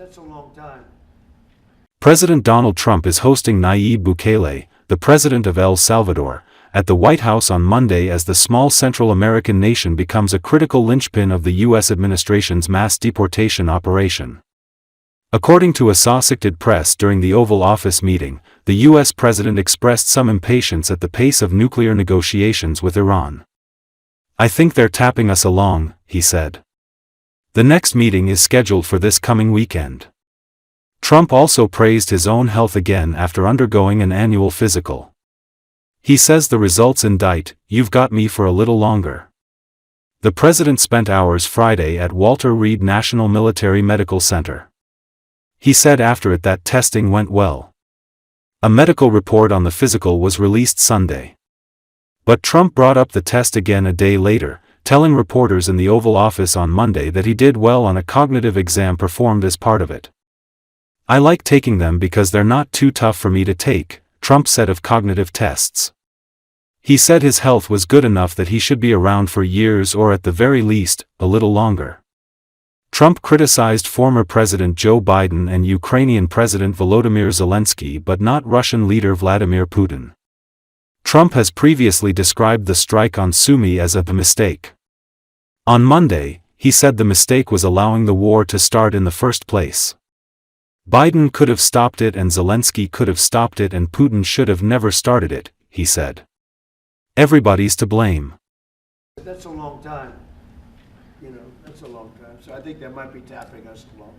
That's a long time. President Donald Trump is hosting Nayib Bukele, the president of El Salvador, at the White House on Monday as the small Central American nation becomes a critical linchpin of the U.S. administration's mass deportation operation. According to Assosicted Press, during the Oval Office meeting, the U.S. president expressed some impatience at the pace of nuclear negotiations with Iran. "I think they're tapping us along," he said. The next meeting is scheduled for this coming weekend. Trump also praised his own health again after undergoing an annual physical. He says the results indict, "You've got me for a little longer." The president spent hours Friday at Walter Reed National Military Medical Center. He said after it that testing went well. A medical report on the physical was released Sunday. But Trump brought up the test again a day later, telling reporters in the Oval Office on Monday that he did well on a cognitive exam performed as part of it. "I like taking them because they're not too tough for me to take," Trump said of cognitive tests. He said his health was good enough that he should be around for years or at the very least, a little longer. Trump criticized former President Joe Biden and Ukrainian President Volodymyr Zelensky but not Russian leader Vladimir Putin. Trump has previously described the strike on Sumy as a mistake. On Monday, he said the mistake was allowing the war to start in the first place. "Biden could have stopped it and Zelensky could have stopped it and Putin should have never started it," he said. "Everybody's to blame." That's a long time. That's a long time. So I think they might be tapping us along.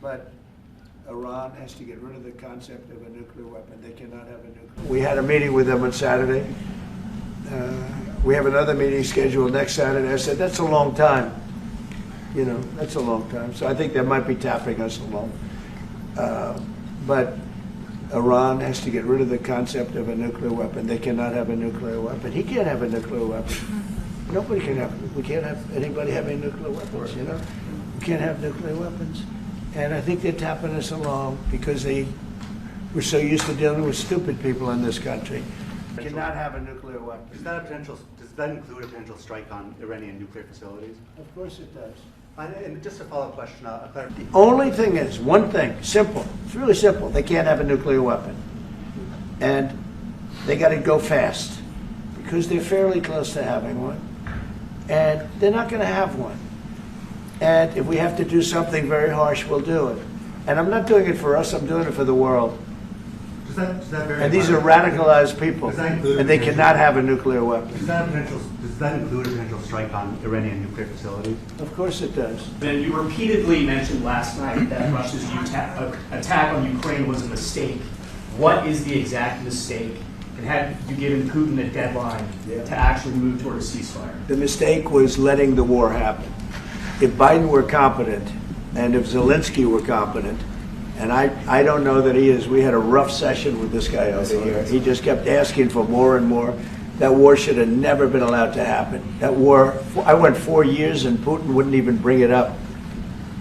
But Iran has to get rid of the concept of a nuclear weapon. They cannot have a nuclear. We had a meeting with them on Saturday. We have another meeting scheduled next Saturday. I said, that's a long time. That's a long time. So I think they might be tapping us along. But Iran has to get rid of the concept of a nuclear weapon. They cannot have a nuclear weapon. He can't have a nuclear weapon. Nobody can have. We can't have anybody having nuclear weapons. We can't have nuclear weapons. And I think they're tapping us along because we're so used to dealing with stupid people in this country. We cannot have a nuclear weapon. Does that include a potential strike on Iranian nuclear facilities? Of course it does. And just a follow-up question, The only thing is, one thing, simple. It's really simple. They can't have a nuclear weapon. And they got to go fast because they're fairly close to having one. And they're not going to have one. And if we have to do something very harsh, we'll do it. And I'm not doing it for us, I'm doing it for the world. And these are radicalized people, and they cannot have a nuclear weapon. Does that include a potential strike on Iranian nuclear facilities? Of course it does. Then you repeatedly mentioned last night that Russia's attack on Ukraine was a mistake. What is the exact mistake? And had you given Putin a deadline to actually move toward a ceasefire? The mistake was letting the war happen. If Biden were competent, and if Zelensky were competent, and I don't know that he is. We had a rough session with this guy over here. He just kept asking for more and more. That war should have never been allowed to happen. That war, I went 4 years and Putin wouldn't even bring it up.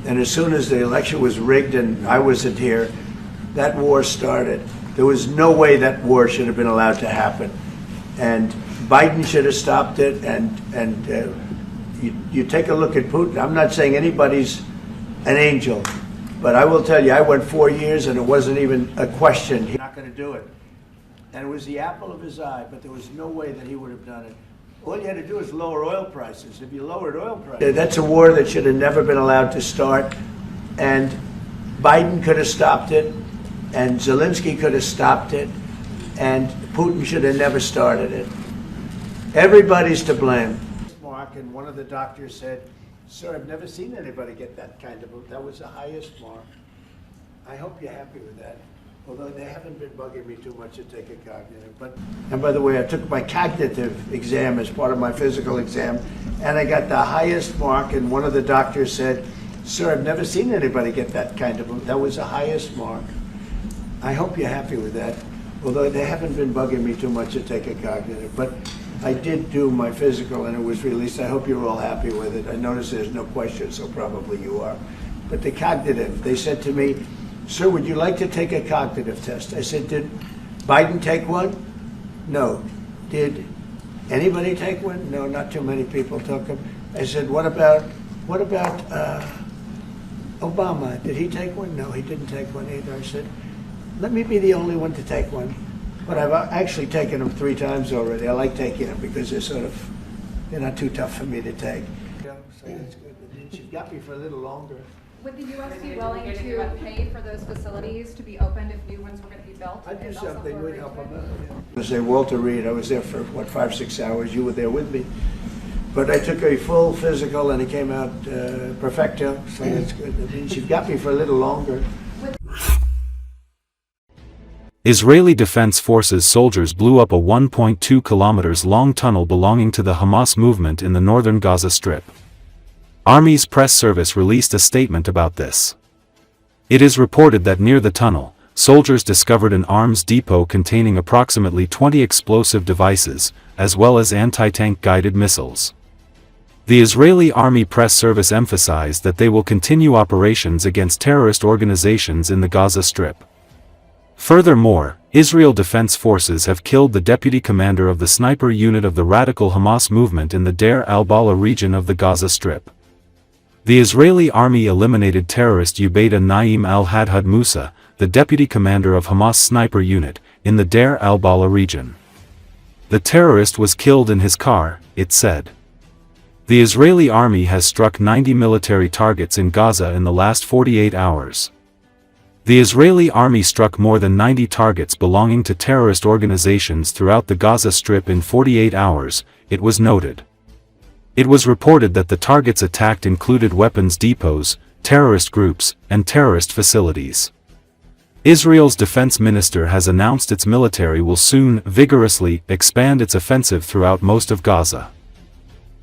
And as soon as the election was rigged and I wasn't here, that war started. There was no way that war should have been allowed to happen. And Biden should have stopped it. And you take a look at Putin. I'm not saying anybody's an angel. But I will tell you, I went 4 years and it wasn't even a question. He's not going to do it. And it was the apple of his eye, but there was no way that he would have done it. All you had to do is lower oil prices. If you lowered oil prices. That's a war that should have never been allowed to start. And Biden could have stopped it. And Zelensky could have stopped it. And Putin should have never started it. Everybody's to blame. Mark, and one of the doctors said, "Sir, I've never seen anybody get that kind of, that was the highest mark." I hope you're happy with that. Although they haven't been bugging me too much to take a cognitive. And by the way, I took my cognitive exam as part of my physical exam, and I got the highest mark, and one of the doctors said, "Sir, I've never seen anybody get that kind of, that was the highest mark." I hope you're happy with that. Although they haven't been bugging me too much to take a cognitive. But I did do my physical and it was released. I hope you're all happy with it. I notice there's no question, so probably you are. But the cognitive, they said to me, "Sir, would you like to take a cognitive test?" I said, "Did Biden take one?" "No." "Did anybody take one?" "No, not too many people took them." I said, what about Obama, did he take one? No, he didn't take one either. I said, let me be the only one to take one. But I've actually taken them 3 times already. I like taking them because they're not too tough for me to take. Yeah, so that's good. And she's got me for a little longer. Would the U.S. be willing to pay for those facilities to be opened if new ones were going to be built? I'd do something, we'd help them out. Yeah. I was there, Walter Reed. I was there for, 5-6 hours. You were there with me. But I took a full physical and it came out perfecto, so that's good. And she's got me for a little longer. Israeli Defense Forces soldiers blew up a 1.2 kilometers long tunnel belonging to the Hamas movement in the northern Gaza Strip. Army's press service released a statement about this. It is reported that near the tunnel, soldiers discovered an arms depot containing approximately 20 explosive devices, as well as anti-tank guided missiles. The Israeli Army press service emphasized that they will continue operations against terrorist organizations in the Gaza Strip. Furthermore, Israel Defense Forces have killed the deputy commander of the sniper unit of the radical Hamas movement in the Deir al-Balah region of the Gaza Strip. The Israeli army eliminated terrorist Ubaida Naim al-Hadhad Musa, the deputy commander of Hamas sniper unit, in the Deir al-Balah region. The terrorist was killed in his car, it said. The Israeli army has struck 90 military targets in Gaza in the last 48 hours. The Israeli army struck more than 90 targets belonging to terrorist organizations throughout the Gaza Strip in 48 hours, it was noted. It was reported that the targets attacked included weapons depots, terrorist groups, and terrorist facilities. Israel's defense minister has announced its military will soon vigorously expand its offensive throughout most of Gaza.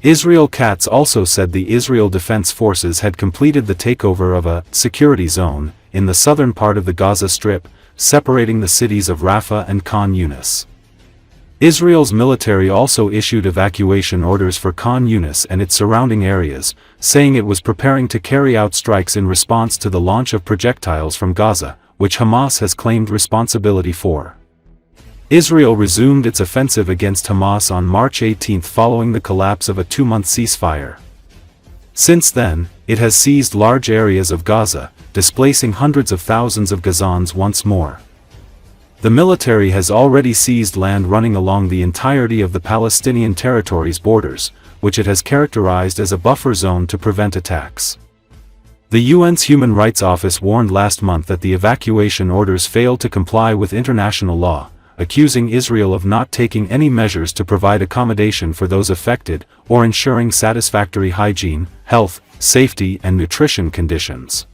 Israel Katz also said the Israel Defense Forces had completed the takeover of a security zone in the southern part of the Gaza Strip, separating the cities of Rafah and Khan Yunis. Israel's military also issued evacuation orders for Khan Yunis and its surrounding areas, saying it was preparing to carry out strikes in response to the launch of projectiles from Gaza, which Hamas has claimed responsibility for. Israel resumed its offensive against Hamas on March 18 following the collapse of a 2-month ceasefire. Since then, it has seized large areas of Gaza, displacing hundreds of thousands of Gazans once more. The military has already seized land running along the entirety of the Palestinian territory's borders, which it has characterized as a buffer zone to prevent attacks. The UN's Human Rights Office warned last month that the evacuation orders failed to comply with international law, accusing Israel of not taking any measures to provide accommodation for those affected, or ensuring satisfactory hygiene, health, safety and nutrition conditions.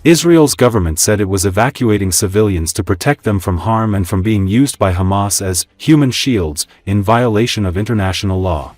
Israel's government said it was evacuating civilians to protect them from harm and from being used by Hamas as human shields, in violation of international law.